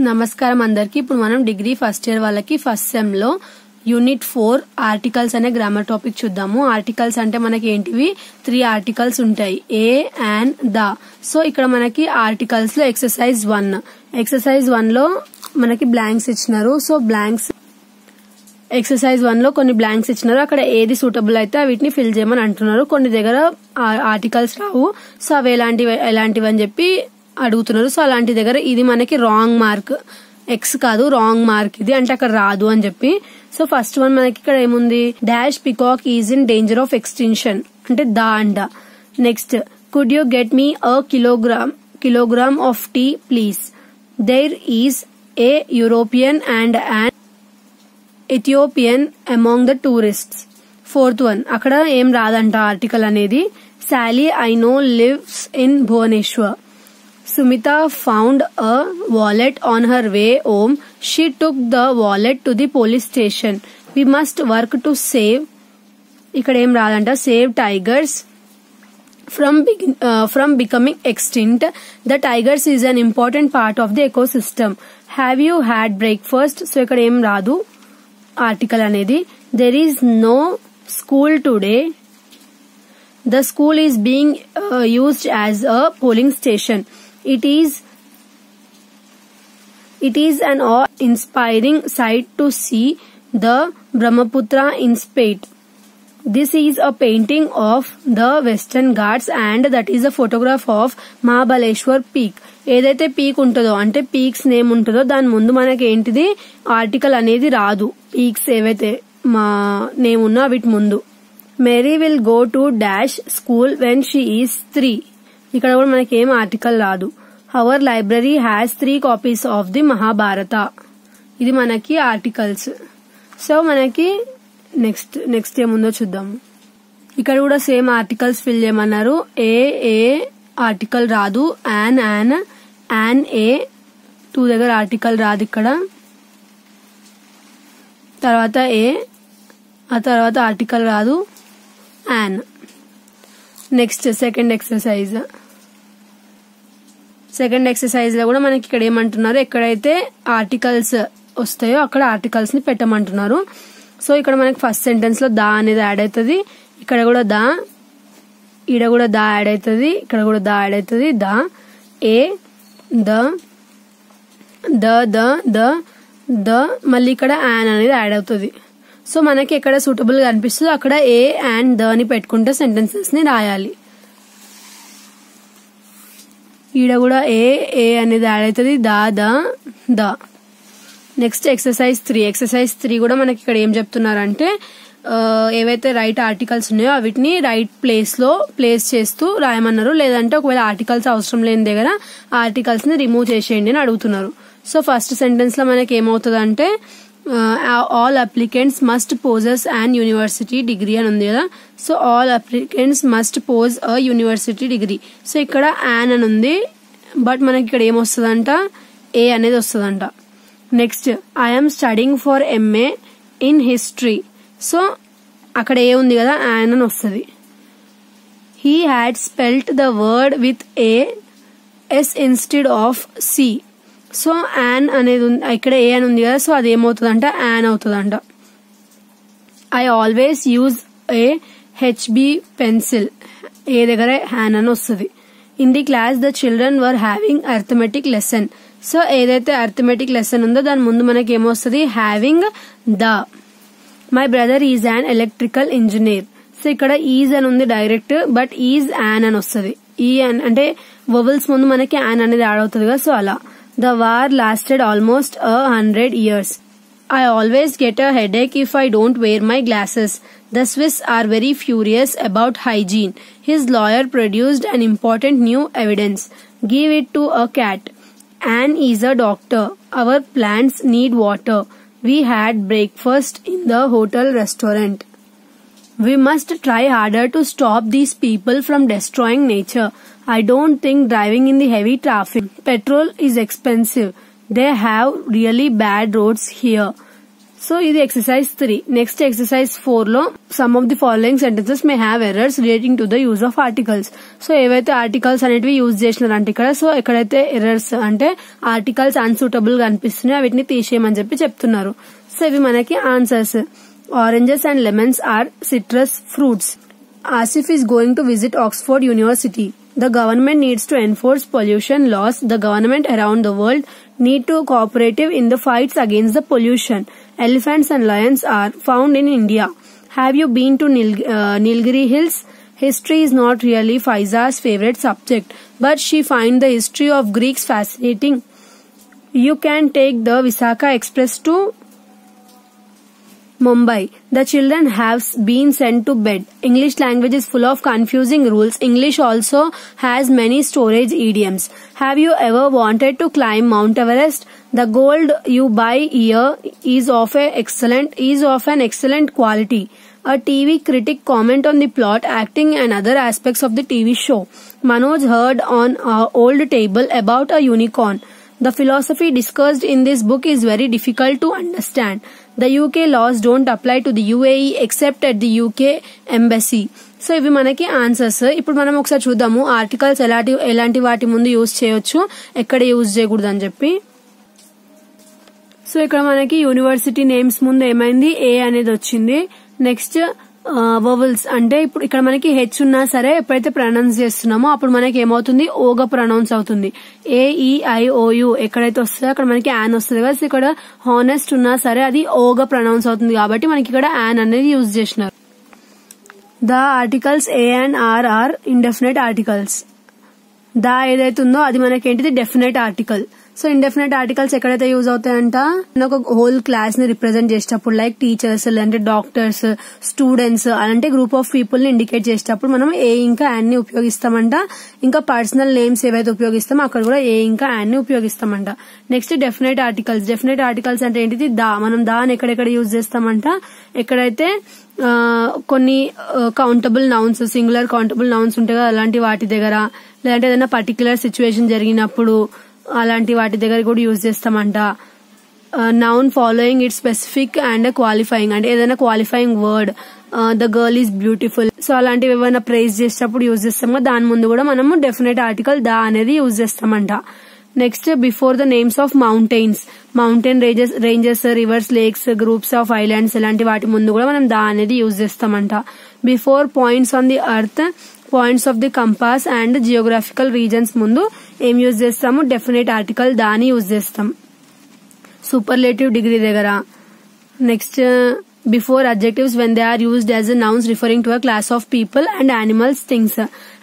నమస్కారం అందరికి. ఇప్పుడు మనం డిగ్రీ ఫస్ట్ ఇయర్ వాళ్ళకి ఫస్ట్ సెమ్ లో యూనిట్ 4 ఆర్టికల్స్ అనే గ్రామర్ టాపిక్ చూద్దాము. ఆర్టికల్స్ అంటే మనకి ఏంటివి 3 ఆర్టికల్స్ ఉంటాయి, ఏ అండ్ ద. సో ఇక్కడ మనకి ఆర్టికల్స్ లో ఎక్సర్సైజ్ 1 లో మనకి బ్లాంక్స్ ఇచ్చినారు. సో బ్లాంక్స్ ఎక్సర్సైజ్ 1 లో కొన్ని బ్లాంక్స్ ఇచ్చినారు. అక్కడ ఏది సూటబుల్ అయితే వీటిని ఫిల్ చేయమని అంటున్నారు. కొన్ని దగ్గర ఆర్టికల్స్ రావు, సో అవి ఎలాంటివి అని చెప్పి అడుగుతున్నారు. సో అలాంటి దగ్గర ఇది మనకి రాంగ్ మార్క్, ఎక్స్ కాదు రాంగ్ మార్క్ ఇది, అంటే అక్కడ రాదు అని చెప్పి. సో ఫస్ట్ వన్ మనకి ఇక్కడ ఏముంది, dash peacock is in danger of extinction అంటే దా అంట. Next, could you get me a kilogram of tea please. There is a European and an Ethiopian among the tourists. Fourth one అక్కడ ఏం రాదంట article అనేది. Sally I know lives in Bhubaneswar. Sumita found a wallet on her way home. She took the wallet to the police station. We must work to save. ఇక్కడ ఏం రాదంట, save tigers from becoming extinct. The tigers is an important part of the ecosystem. Have you had breakfast? So ఇక్కడ ఏం రాదు article అనేది. There is no school today. The school is being used as a polling station. It is an awe-inspiring sight to see the Brahmaputra in spate. This is a painting of the Western Ghats and that is a photograph of Mahabaleshwar peak. ఏదైతే peak ఉంటుందో అంటే peaks name ఉంటుందో దాని ముందు మనకి ఏంటిది article అనేది రాదు. పీక్స్ ఏవైతే మా నేమ్ ఉన్నా వీటి ముందు. Mary will go to dash school when she is 3. ఇక్కడ కూడా మనకి ఏం ఆర్టికల్ రాదు. Our library has 3 copies of the Mahabharata. ఇది మనకి ఆర్టికల్స్. సో మనకి నెక్స్ట్ ఏముందో చూద్దాము. ఇక్కడ కూడా సేమ్ ఆర్టికల్స్ ఫిల్ చేయమన్నారు. ఏ ఆర్టికల్ రాదు. యాన్ ఏ 2 దగ్గర ఆర్టికల్ రాదు ఇక్కడ. తర్వాత ఆ తర్వాత ఆర్టికల్ రాదు యాన్. నెక్స్ట్ సెకండ్ ఎక్సర్సైజ్ లో కూడా మనకి ఇక్కడ ఏమంటున్నారు, ఎక్కడైతే ఆర్టికల్స్ వస్తాయో అక్కడ ఆర్టికల్స్ ని పెట్టమంటున్నారు. సో ఇక్కడ మనకి ఫస్ట్ సెంటెన్స్ లో దా అనేది యాడ్ అవుతుంది, ఇక్కడ కూడా దా, ఈడ కూడా దా యాడ్ అవుతుంది, ఇక్కడ కూడా దా యాడ్ అవుతుంది. దా ఏ ద మళ్ళీ ఇక్కడ యాన్ అనేది యాడ్ అవుతుంది. సో మనకి ఎక్కడ సూటబుల్ గా అనిపిస్తుందో అక్కడ ఏ అండ్ ద అని పెట్టుకుంటే సెంటెన్సెస్ ని రాయాలి. ఈడ కూడా ఏ అనేది యాడ్ అవుతుంది, ద. నెక్స్ట్ ఎక్సర్సైజ్ 3 కూడా మనకి ఇక్కడ ఏం చెప్తున్నారంటే ఏవైతే రైట్ ఆర్టికల్స్ ఉన్నాయో వీటిని రైట్ ప్లేస్ చేస్తూ రాయమన్నారు. లేదంటే ఒకవేళ ఆర్టికల్స్ అవసరం లేని దగ్గర ఆర్టికల్స్ ని రిమూవ్ చేసేయండి అని అడుగుతున్నారు. సో ఫస్ట్ సెంటెన్స్ లో మనకి ఏమవుతుంది అంటే all applicants must possess an university degree అని ఉంది కదా. So all applicants must possess a university degree. So ఇక్కడ an అని ఉంది, బట్ మనకి ఇక్కడ ఏమొస్తుందంట ఏ అనేది వస్తుందంట. Next, I'm studying for MA in history. So అక్కడ ఏ ఉంది కదా, an అని వస్తుంది. he had spelt the word with a s instead of c. So an అనేది ఇక్కడ ఏ అని ఉంది కదా, సో అది ఏమవుతుందంట యాన్ అవుతుందంట. I always use a HB pencil, a దగ్గర యాన్ అని వస్తుంది. In the class the children were having arithmetic lesson. So ఏదైతే అర్థమెటిక్ లెసన్ ఉందో దాని ముందు మనకి ఏమొస్తుంది, having the. My brother is an electrical engineer. So ఇక్కడ ఈజ్ అని ఉంది డైరెక్ట్, బట్ ఈజ్ యాన్ అని వస్తుంది. ఈ అంటే వొవెల్స్ ముందు మనకి యాన్ అనేది యాడ్ అవుతుంది కదా, సో అలా. The war lasted almost 100 years. I always get a headache if I don't wear my glasses. The Swiss are very furious about hygiene. His lawyer produced an important new evidence. Give it to a cat. Anne is a doctor. Our plants need water. We had breakfast in the hotel restaurant. We must try harder to stop these people from destroying nature. I don't think driving in the heavy traffic. Petrol is expensive. They have really bad roads here. So ఇది exercise 3. Next exercise 4 లో some of the following sentences may have errors relating to the use of articles. So ఏవైతే articles అనేటివి use చేసినారంటే ఇక్కడ, so ఎక్కడైతే errors అంటే articles unsuitable గా అనిపిస్తున్నాయి వీటిని తీసేయమని చెప్పి చెప్తున్నారు. సో ఇవి మనకి answers. Oranges and lemons are citrus fruits. Asif is going to visit Oxford University. The government needs to enforce pollution laws. The government around the world need to cooperate in the fights against the pollution. Elephants and lions are found in India. Have you been to Nilgiri Hills? History is not really Faiza's favorite subject, but she finds the history of Greeks fascinating. You can take the Visakha Express to Mumbai. The children have been sent to bed. English language is full of confusing rules. English also has many storage idioms. Have you ever wanted to climb Mount Everest? The gold you buy here is of an excellent quality. A TV critic comment on the plot, acting and other aspects of the TV show. Manoj heard on our old table about a unicorn. The philosophy discussed in this book is very difficult to understand. The UK laws don't apply to the UAE except at the UK embassy. So ఇవి మనకి answers. ఇప్పుడు మనం ఒకసారి చూద్దాము articles ఎలాంటి వాటి ముందు use చేయొచ్చు, ఎక్కడ యూజ్ చేయకూడదు అని చెప్పి. సో ఇక్కడ మనకి యూనివర్సిటీ నేమ్స్ ముందు ఏమైంది, ఏ అనేది వచ్చింది. నెక్స్ట్ వవల్స్ అంటే ఇప్పుడు ఇక్కడ మనకి హెచ్ ఉన్నా సరే ఎప్పుడైతే ప్రొనౌన్స్ చేస్తున్నామో అప్పుడు మనకి ఏమవుతుంది, ఓగా ప్రొనౌన్స్ అవుతుంది. AEIOU ఎక్కడైతే వస్తుందో అక్కడ మనకి యాన్ వస్తుంది కదా. సో ఇక్కడ హానెస్ట్ ఉన్నా సరే అది ఓగా ప్రొనౌన్స్ అవుతుంది కాబట్టి మనకి ఇక్కడ యాన్ అనేది యూజ్ చేసినారు. The articles a and are are indefinite articles. The ఏదైతే ఉందో అది మనకి ఏంటిది, definite article. So indefinite articles ఎక్కడైతే యూజ్ అవుతాయంట, ఒక హోల్ క్లాస్ ని రిప్రజెంట్ చేసేటప్పుడు లైక్ టీచర్స్ లేదంటే డాక్టర్స్, స్టూడెంట్స్ అలాంటి గ్రూప్ ఆఫ్ పీపుల్ ని ఇండికేట్ చేసేటప్పుడు మనం ఏ ఇంకా యాన్ ని ఉపయోగిస్తామంట. ఇంకా పర్సనల్ నేమ్స్ ఏవైతే ఉపయోగిస్తామో అక్కడ కూడా ఏ ఇంకా యాన్ ని ఉపయోగిస్తామంట. Next definite articles. Definite articles అంటే ఏంటిది, దా. మనం దా అని ఎక్కడెక్కడ యూజ్ చేస్తామంట, ఎక్కడైతే కొన్ని countable nouns, singular countable nouns ఉంటాయి కదా అలాంటి వాటి దగ్గర, లేదంటే ఏదైనా పర్టికులర్ సిచ్యువేషన్ జరిగినప్పుడు అలాంటి వాటి దగ్గర కూడా యూజ్ చేస్తామంట. Noun following it specific and qualifying అంటే ఏదైనా qualifying word, the girl is beautiful. So అలాంటివి ఏమైనా ప్రైజ్ చేసేటప్పుడు యూజ్ చేస్తాం కదా, దాని ముందు కూడా మనము డెఫినెట్ ఆర్టికల్ దా అనేది యూజ్ చేస్తామంట. Next before the names of mountains, mountain ranges, rivers, lakes, groups of islands ఇలాంటి వాటి ముందు కూడా మనం దా అనేది యూజ్ చేస్తామంట. Before points on the earth, points of the compass and geographical regions ముందు ఏం యూజ్ చేస్తాము, డెఫినెట్ ఆర్టికల్ దాని యూజ్ చేస్తాం. సూపర్లేటివ్ డిగ్రీ దగ్గర. Next before adjectives when they are used as nouns referring to a class of people and animals, things.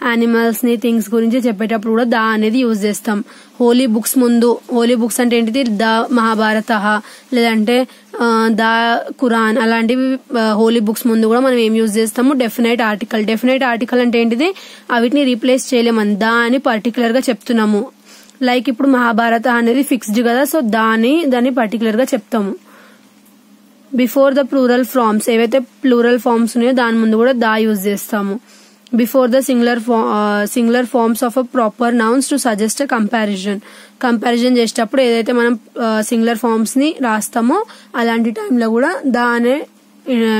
Animals ని things గురించి చెప్పేటప్పుడు కూడా దా అనేది యూజ్ చేస్తాం. హోలీ బుక్స్ ముందు, హోలీ బుక్స్ అంటే ఏంటిది, ద మహాభారత లేదంటే ద ఖురాన్ అలాంటివి హోలీ బుక్స్ ముందు కూడా మనం ఏం యూజ్ చేస్తాము, డెఫినెట్ ఆర్టికల్. డెఫినెట్ ఆర్టికల్ అంటే ఏంటిది, వీటిని రీప్లేస్ చేయలేమని దా అని పర్టికులర్ గా చెప్తున్నాము. లైక్ ఇప్పుడు మహాభారత అనేది ఫిక్స్డ్ కదా, సో దాన్ని పర్టికులర్ గా చెప్తాము. బిఫోర్ ద ప్లూరల్ ఫార్మ్స్, ఏవైతే ప్లూరల్ ఫార్మ్స్ ఉన్నాయో దాని ముందు కూడా దా యూజ్ చేస్తాము. Before the singular forms of a proper nouns to suggest comparison చేసేటప్పుడు ఏదైతే మనం సింగులర్ ఫార్మ్స్ ని రాస్తామో అలాంటి టైంలో కూడా దా అనే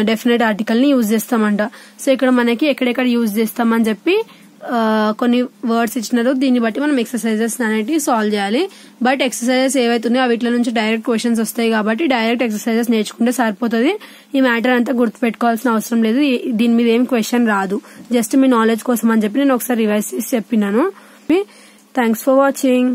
డెఫినెట్ ఆర్టికల్ ని యూజ్ చేస్తామంట. సో ఇక్కడ మనకి ఎక్కడెక్కడ యూజ్ చేస్తామని చెప్పి కొన్ని వర్డ్స్ ఇచ్చినారు, దీన్ని బట్టి మనం ఎక్సర్సైజెస్ అనేవి సాల్వ్ చేయాలి. బట్ ఎక్సర్సైజెస్ ఏవైతే ఉన్నాయో వీటి నుంచి డైరెక్ట్ క్వశ్చన్స్ వస్తాయి కాబట్టి డైరెక్ట్ ఎక్సర్సైజెస్ నేర్చుకుంటే సరిపోతుంది. ఈ మ్యాటర్ అంతా గుర్తుపెట్టుకోవాల్సిన అవసరం లేదు, దీని మీద ఏం క్వశ్చన్ రాదు, జస్ట్ మీ నాలెడ్జ్ కోసం అని చెప్పి నేను ఒకసారి రివైజ్ చేసి చెప్పినాను. Thanks for watching.